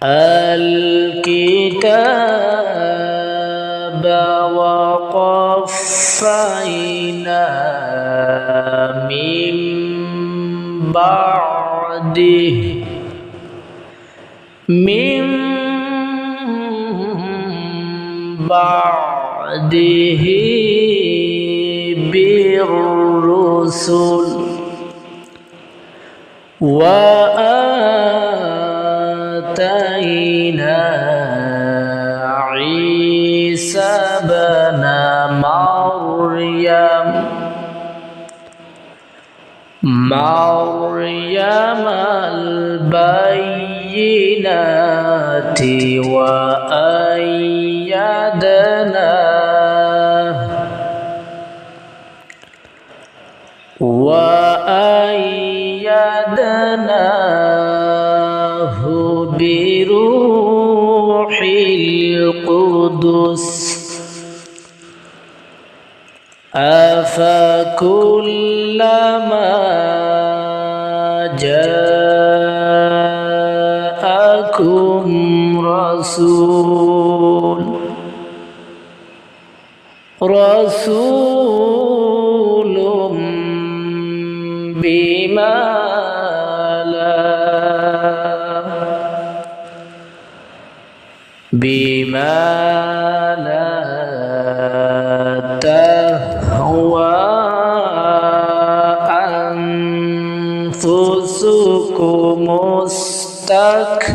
الكتاب وقفينا من بعده بالرسل وآتينا عيسى ابن مريم البينات وأيدناه بروح القدس أفكلما جاءكم رسول بما لا تهوى أنفسكم استكبرتم